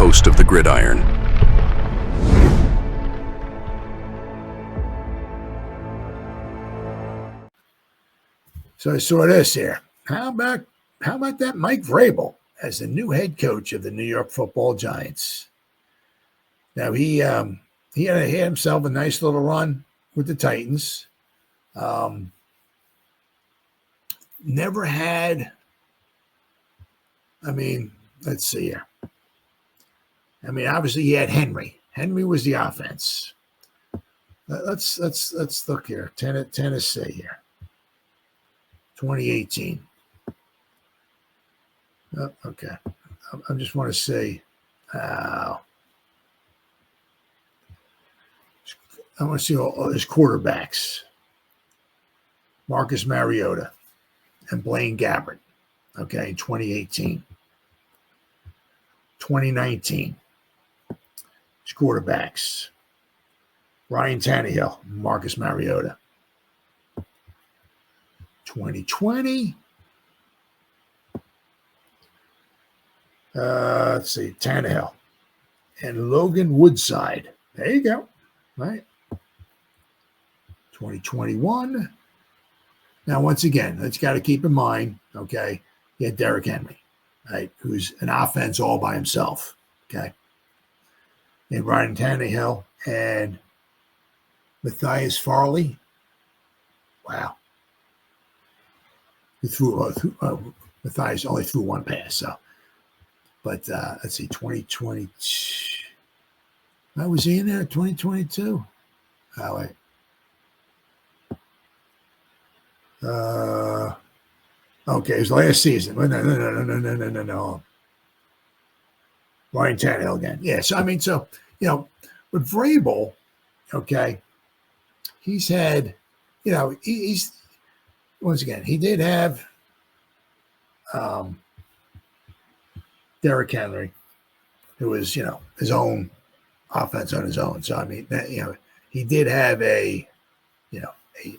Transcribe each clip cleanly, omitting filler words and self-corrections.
host of the Gridiron. So I saw this here. How about that Mike Vrabel as the new head coach of the New York Football Giants? Now he had himself a nice little run with the Titans. Never had. I mean, let's see here. I mean, obviously he had Henry. Henry was the offense. Let's look here. Tennessee here. 2018. Oh, okay. I just want to say, I want to see all his quarterbacks. Marcus Mariota and Blaine Gabbert. Okay, 2018. 2019. His quarterbacks. Ryan Tannehill, Marcus Mariota. 2020. Let's see, Tannehill and Logan Woodside. There you go. Right. 2021. Now, once again, let's got to keep in mind, okay, you had Derrick Henry, right, who's an offense all by himself, okay? And Ryan Tannehill and Matthias Farley. Wow. Matthias only threw one pass, so. But let's see, 2020. Was he in there? 2022? Oh, wait. Okay, it was last season. No. Ryan Tannehill again. Yeah, so, I mean, so, with Vrabel, okay, he's had, he's once again, he did have Derrick Henry, who was, his own offense on his own. So, I mean, he did have a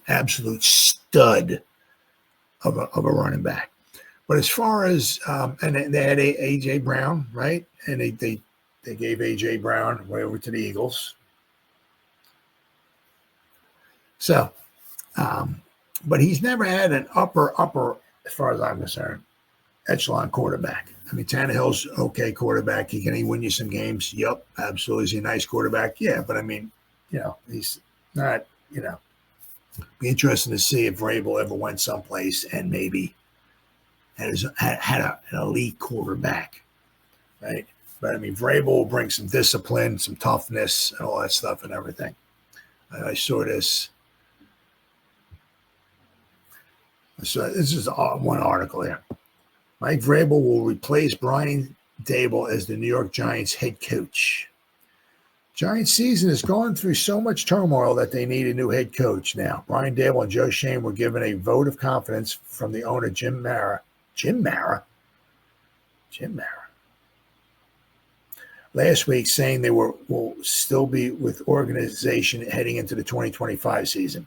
absolute stud of a running back. But as far as, and they had A.J. Brown, right? And they gave A.J. Brown way over to the Eagles. So, but he's never had an upper, as far as I'm concerned, echelon quarterback. I mean, Tannehill's okay quarterback. Can he win you some games? Yep, absolutely. Is he a nice quarterback? Yeah, but I mean, he's not, be interesting to see if Vrabel ever went someplace and maybe had an elite quarterback, right? But I mean, Vrabel will bring some discipline, some toughness, and all that stuff and everything. I saw this. So this is one article here. Mike Vrabel will replace Brian Daboll as the New York Giants head coach. Giants season has gone through so much turmoil that they need a new head coach now. Brian Daboll and Joe Schoen were given a vote of confidence from the owner, Jim Mara. Last week, saying they will still be with organization heading into the 2025 season.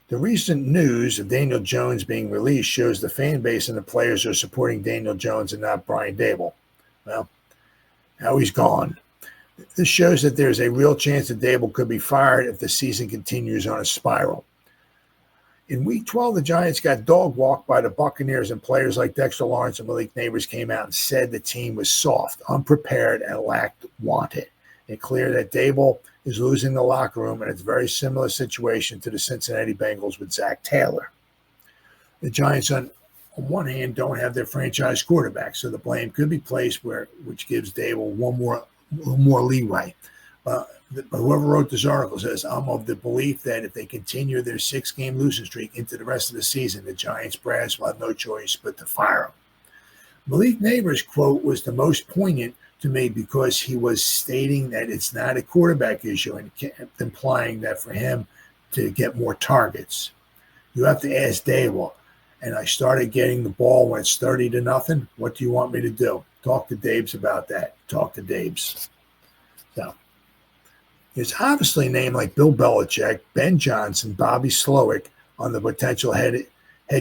The recent news of Daniel Jones being released shows the fan base and the players are supporting Daniel Jones and not Brian Daboll. Well, now he's gone. This shows that there's a real chance that Daboll could be fired if the season continues on a spiral. In Week 12, the Giants got dog-walked by the Buccaneers, and players like Dexter Lawrence and Malik Nabers came out and said the team was soft, unprepared, and lacked wanted. It's clear that Daboll is losing the locker room, and it's a very similar situation to the Cincinnati Bengals with Zac Taylor. The Giants, on one hand, don't have their franchise quarterback, so the blame could be placed which gives Daboll more leeway. Whoever wrote this article says, I'm of the belief that if they continue their 6-game losing streak into the rest of the season, the Giants brass will have no choice but to fire him. Malik Nabers' quote was the most poignant to me because he was stating that it's not a quarterback issue and implying that for him to get more targets, you have to ask Daboll. And I started getting the ball when it's 30-0. What do you want me to do? Talk to Dabes about that. Talk to Dabes. So there's obviously a name like Bill Belichick, Ben Johnson, Bobby Slowick on the potential head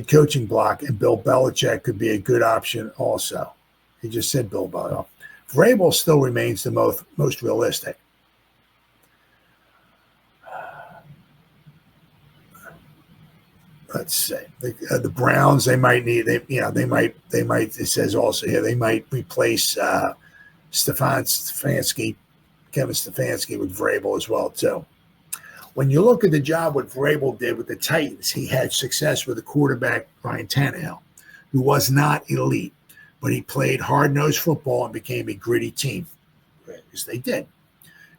coaching block, and Bill Belichick could be a good option also. He just said Bill Belichick. Vrabel still remains the most realistic. Let's see. The Browns, they might need. They might. It says also here they might replace Kevin Stefanski with Vrabel as well too. When you look at the job what Vrabel did with the Titans, he had success with the quarterback Brian Tannehill, who was not elite, but he played hard-nosed football and became a gritty team, because they did.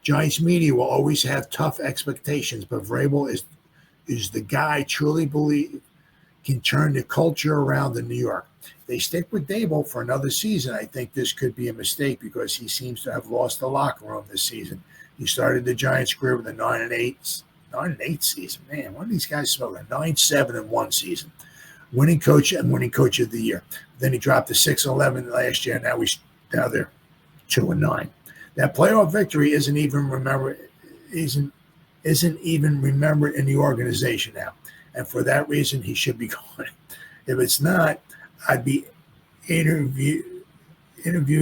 Giants media will always have tough expectations, but Vrabel is the guy truly believe can turn the culture around in New York. They stick with Daboll for another season. I think this could be a mistake because he seems to have lost the locker room this season. He started the Giants' career with a 9-8 season. Man, one of these guys smoking a 9-7-1 season. Winning coach of the year. Then he dropped to 6-11 last year. Now they're 2-9. That playoff victory isn't even remembered in the organization now. And for that reason, he should be gone. If it's not, I'd be interviewed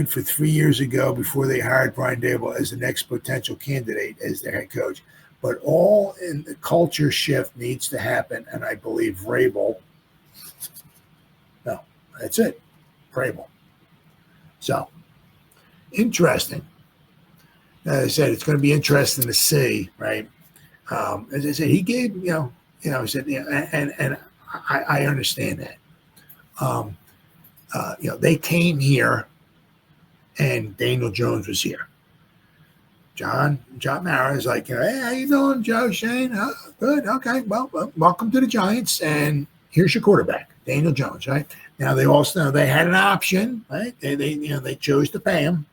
for 3 years ago before they hired Brian Daboll as the next potential candidate as their head coach. But all in the culture shift needs to happen, and I believe Vrabel. No, that's it. Vrabel. So, interesting. As I said, it's going to be interesting to see, right? As I said, he gave, he said, and I understand that. They came here, and Daniel Jones was here. John Mara is like, hey, how you doing, Joe Schoen? Good, okay. Well, welcome to the Giants, and here's your quarterback, Daniel Jones, right? Now they had an option, right? They chose to pay him.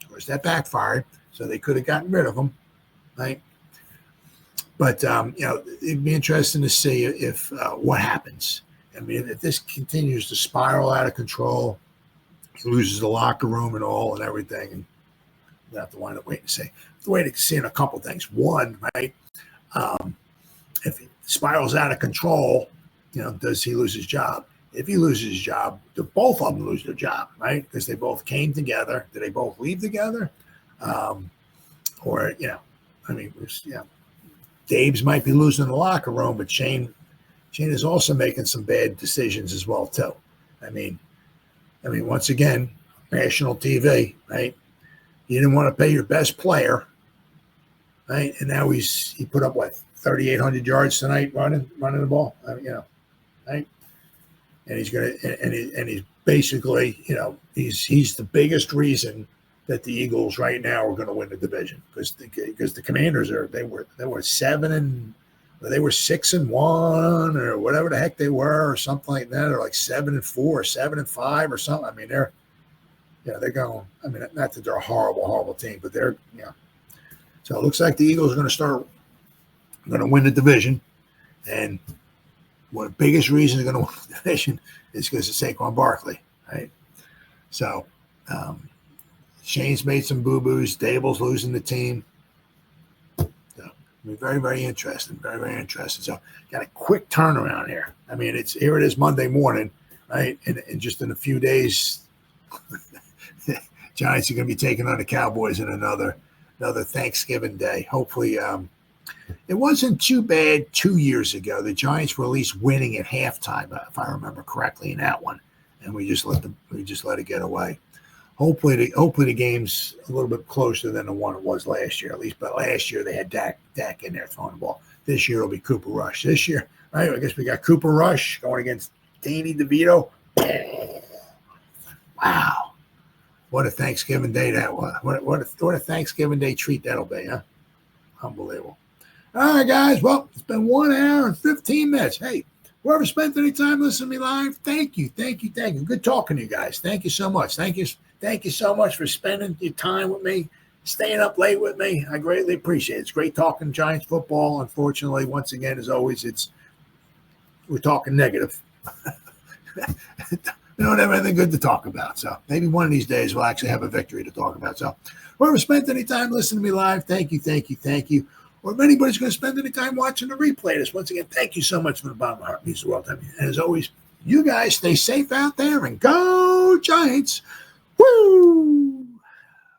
Of course, that backfired, so they could have gotten rid of him, right? But it'd be interesting to see if what happens. I mean, if this continues to spiral out of control, he loses the locker room and all and everything, and we have to wind up waiting to see. Wait to see in a couple things. One, right? If it spirals out of control, does he lose his job? If he loses his job, do both of them lose their job, right? Because they both came together. Did they both leave together? Dave's might be losing the locker room, but Shane is also making some bad decisions as well too. I mean, once again, national TV, right? You didn't want to pay your best player, right? And now he put up 3,800 yards tonight running the ball, right? And he's basically, he's the biggest reason that the Eagles right now are going to win the division because the Commanders they were 6-1 or whatever the heck they were or something like that, or like 7-4 or 7-5 or something. I mean, they're going. I mean, not that they're a horrible team, but they're So it looks like the Eagles are going to win the division, and one of the biggest reasons they're going to win the division is because of Saquon Barkley, right? So Shane's made some boo-boos. Daboll's losing the team. So it'll be very, very interesting. Very, very interesting. So got a quick turnaround here. I mean, here it is Monday morning, right? And just in a few days, Giants are going to be taking on the Cowboys in another Thanksgiving day. Hopefully, it wasn't too bad 2 years ago. The Giants were at least winning at halftime, if I remember correctly, in that one, and we just let it get away. Hopefully the game's a little bit closer than the one it was last year, at least. But last year they had Dak in there throwing the ball. This year it'll be Cooper Rush. This year, right? I guess we got Cooper Rush going against Danny DeVito. Wow. What a Thanksgiving day that was. What a Thanksgiving Day treat that'll be, huh? Unbelievable. All right, guys. Well, it's been 1 hour and 15 minutes. Hey, whoever spent any time listening to me live, thank you. Good talking to you guys. Thank you so much. Thank you so much for spending your time with me, staying up late with me. I greatly appreciate it. It's great talking Giants football. Unfortunately, once again, as always, we're talking negative. We don't have anything good to talk about. So maybe one of these days we'll actually have a victory to talk about. So whoever spent any time listening to me live, thank you. Or if anybody's going to spend any time watching the replay of this, once again, thank you so much from the bottom of my heart. It means the world to me. And as always, you guys stay safe out there and go Giants. Woo!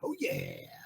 Oh, yeah.